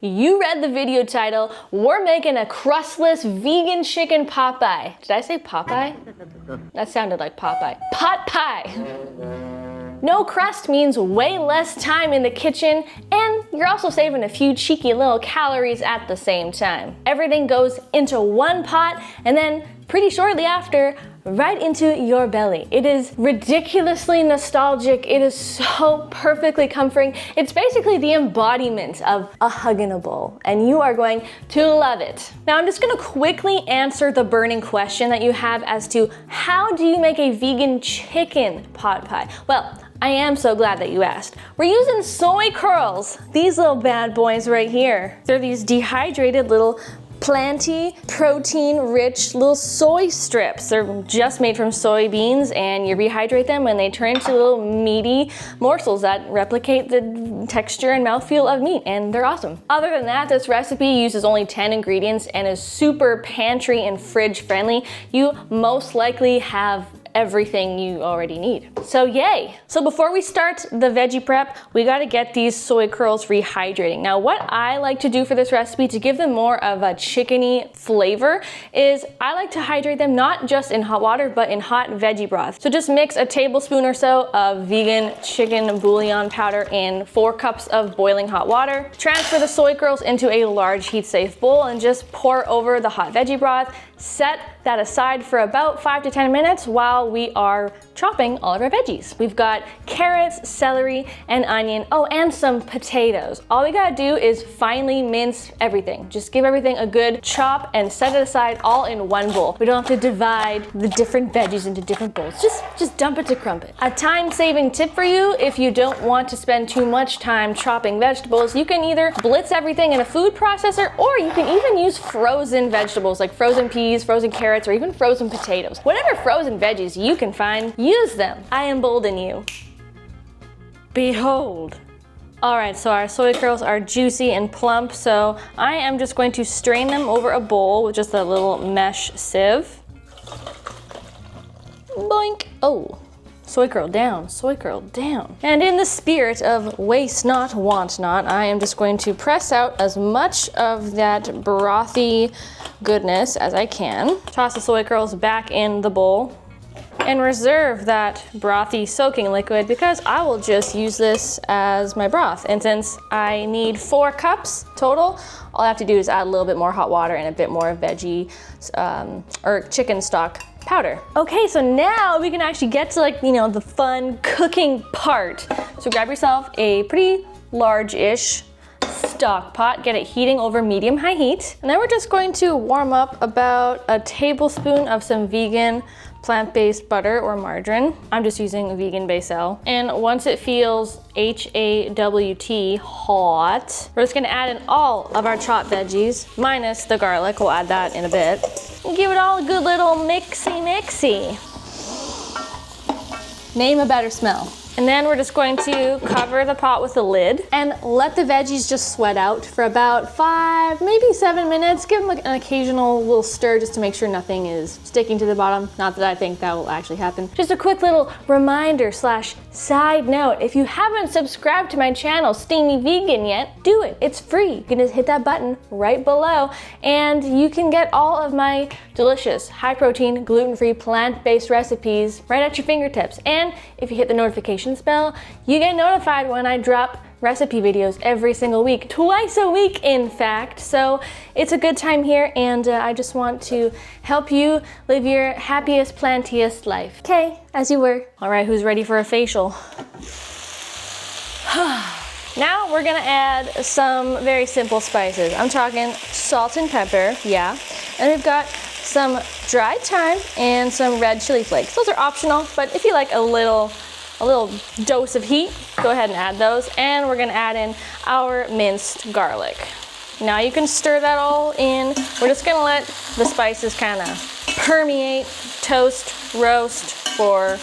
You read the video title. We're making a crustless vegan chicken pot pie. Did I say Popeye? That sounded like Popeye. Pot pie. No crust means way less time in the kitchen, and you're also saving a few cheeky little calories at the same time. Everything goes into one pot, and then pretty shortly after, right into your belly. It is ridiculously nostalgic. It is so perfectly comforting. It's basically the embodiment of a hug in a bowl, and you are going to love it. Now I'm just gonna quickly answer the burning question that you have as to how do you make a vegan chicken pot pie? Well, I am so glad that you asked. We're using soy curls, these little bad boys right here. They're these dehydrated little planty, protein-rich little soy strips. They're just made from soybeans, and you rehydrate them and they turn into little meaty morsels that replicate the texture and mouthfeel of meat, and they're awesome. Other than that, this recipe uses only 10 ingredients and is super pantry and fridge friendly. You most likely have everything you already need. So yay! So before we start the veggie prep, we gotta get these soy curls rehydrating. Now what I like to do for this recipe to give them more of a chickeny flavor is I like to hydrate them not just in hot water, but in hot veggie broth. So just mix a tablespoon or so of vegan chicken bouillon powder in 4 cups of boiling hot water. Transfer the soy curls into a large heat-safe bowl and just pour over the hot veggie broth. Set that aside for about 5 to 10 minutes while we are chopping all of our veggies. We've got carrots, celery, and onion, oh, and some potatoes. All we gotta do is finely mince everything. Just give everything a good chop and set it aside all in one bowl. We don't have to divide the different veggies into different bowls. Just dump it to crumpet. A time-saving tip for you, if you don't want to spend too much time chopping vegetables, you can either blitz everything in a food processor, or you can even use frozen vegetables like frozen peas, frozen carrots, or even frozen potatoes. Whatever frozen veggies you can find, use them. I embolden you. Behold. All right, so our soy curls are juicy and plump, so I am just going to strain them over a bowl with just a little mesh sieve. Boink. Oh, soy curl down, soy curl down. And in the spirit of waste not, want not, I am just going to press out as much of that brothy goodness as I can. Toss the soy curls back in the bowl and reserve that brothy soaking liquid because I will just use this as my broth. And since I need 4 cups total, all I have to do is add a little bit more hot water and a bit more veggie or chicken stock powder. Okay, so now we can actually get to the fun cooking part. So grab yourself a pretty large-ish stock pot, get it heating over medium-high heat, and then we're just going to warm up about a tablespoon of some vegan plant-based butter or margarine. I'm just using vegan basil. And once it feels HAWT hot, we're just gonna add in all of our chopped veggies, minus the garlic. We'll add that in a bit. And give it all a good little mixy-mixy. Name a better smell. And then we're just going to cover the pot with a lid and let the veggies just sweat out for about 5, maybe 7 minutes. Give them an occasional little stir just to make sure nothing is sticking to the bottom. Not that I think that will actually happen. Just a quick little reminder / side note. If you haven't subscribed to my channel, Steamy Vegan, yet, do it. It's free. You can just hit that button right below and you can get all of my delicious, high protein, gluten-free, plant-based recipes right at your fingertips. And if you hit the notification bell, you get notified when I drop recipe videos every single week, twice a week in fact. So it's a good time here, and I just want to help you live your happiest, plantiest life. Okay, as you were. All right, who's ready for a facial? Now we're gonna add some very simple spices. I'm talking salt and pepper, yeah. And we've got some dried thyme and some red chili flakes. Those are optional, but if you like a little dose of heat, go ahead and add those. And we're gonna add in our minced garlic. Now you can stir that all in. We're just gonna let the spices kind of permeate, toast, roast for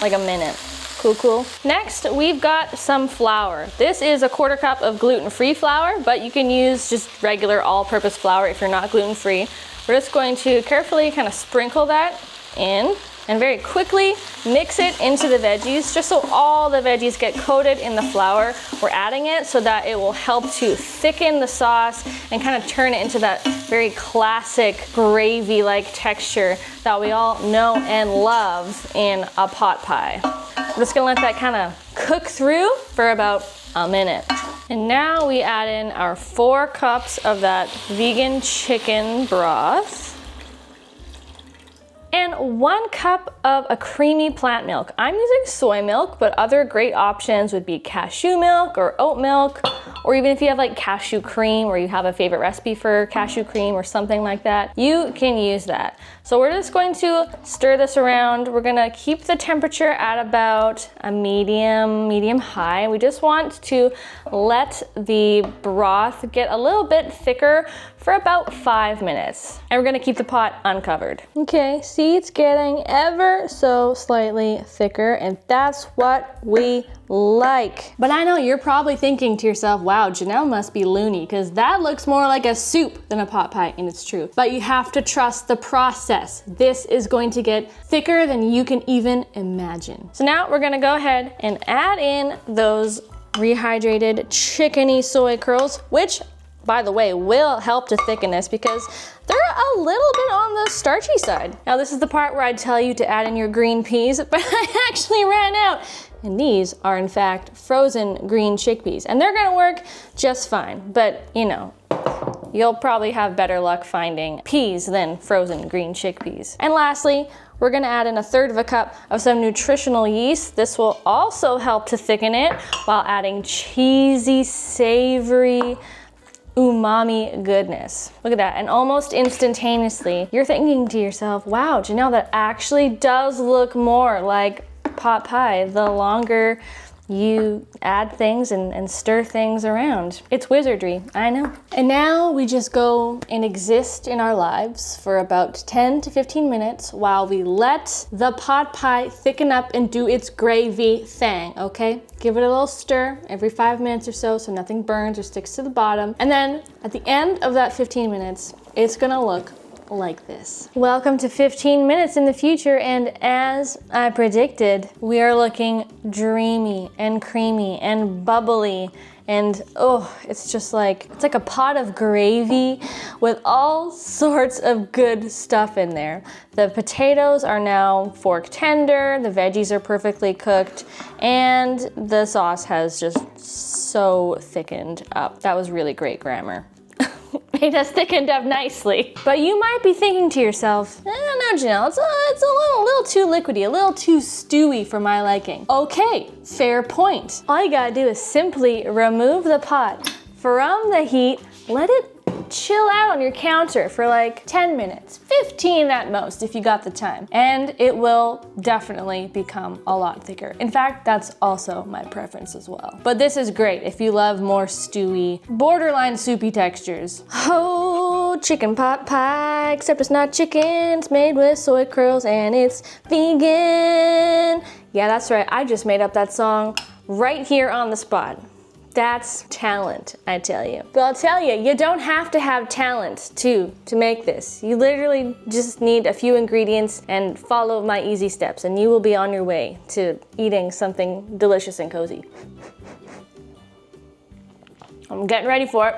like a minute. Cool. Next, we've got some flour. This is a 1/4 cup of gluten-free flour, but you can use just regular all-purpose flour if you're not gluten-free. We're just going to carefully kind of sprinkle that in. and very quickly mix it into the veggies, just so all the veggies get coated in the flour. We're adding it so that it will help to thicken the sauce and kind of turn it into that very classic gravy-like texture that we all know and love in a pot pie. We're just gonna let that kind of cook through for about a minute. And now we add in our 4 cups of that vegan chicken broth. And 1 cup of a creamy plant milk. I'm using soy milk, but other great options would be cashew milk or oat milk, or even if you have like cashew cream or you have a favorite recipe for cashew cream or something like that, you can use that. So we're just going to stir this around. We're gonna keep the temperature at about a medium high. We just want to let the broth get a little bit thicker for about 5 minutes. And we're gonna keep the pot uncovered. Okay, see, it's getting ever so slightly thicker, and that's what we like. But I know you're probably thinking to yourself, wow, Janelle must be loony, because that looks more like a soup than a pot pie, and it's true. But you have to trust the process. This is going to get thicker than you can even imagine. So now we're gonna go ahead and add in those rehydrated chickeny soy curls, which, by the way, will help to thicken this because they're a little bit on the starchy side. Now this is the part where I tell you to add in your green peas, but I actually ran out. And these are in fact frozen green chickpeas, and they're gonna work just fine. But you know, you'll probably have better luck finding peas than frozen green chickpeas. And lastly, we're gonna add in 1/3 cup of some nutritional yeast. This will also help to thicken it while adding cheesy, savory, umami goodness. Look at that, and almost instantaneously, you're thinking to yourself, wow, Janelle, that actually does look more like pot pie the longer you add things and stir things around. It's wizardry, I know. And now we just go and exist in our lives for about 10 to 15 minutes while we let the pot pie thicken up and do its gravy thing, okay? Give it a little stir every 5 minutes or so nothing burns or sticks to the bottom. And then at the end of that 15 minutes, it's gonna look like this. Welcome to 15 minutes in the future, and as I predicted, we are looking dreamy and creamy and bubbly, and oh, it's just like, it's like a pot of gravy with all sorts of good stuff in there. The potatoes are now fork tender, the veggies are perfectly cooked, and the sauce has just so thickened up. That was really great grammar. It has thickened up nicely. But you might be thinking to yourself, I don't know, Janelle, it's a little too liquidy, a little too stewy for my liking. Okay, fair point. All you gotta do is simply remove the pot from the heat, let it chill out on your counter for like 10 minutes, 15 at most if you got the time, and it will definitely become a lot thicker. In fact, that's also my preference as well. But this is great if you love more stewy, borderline soupy textures. Oh, chicken pot pie, except it's not chicken, it's made with soy curls and it's vegan. Yeah, that's right, I just made up that song right here on the spot. That's talent, I tell you. But I'll tell you, you don't have to have talent to make this. You literally just need a few ingredients and follow my easy steps, and you will be on your way to eating something delicious and cozy. I'm getting ready for it.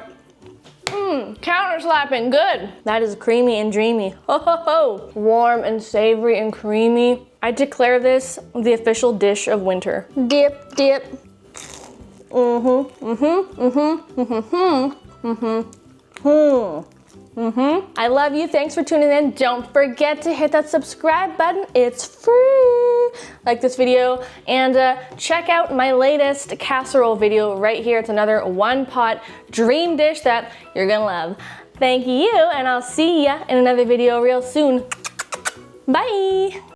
Counter slapping, good. That is creamy and dreamy. Ho ho ho. Warm and savory and creamy. I declare this the official dish of winter. Dip, dip. I love you. Thanks for tuning in. Don't forget to hit that subscribe button. It's free. Like this video and check out my latest casserole video right here. It's another one pot dream dish that you're gonna love. Thank you, and I'll see ya in another video real soon. Bye.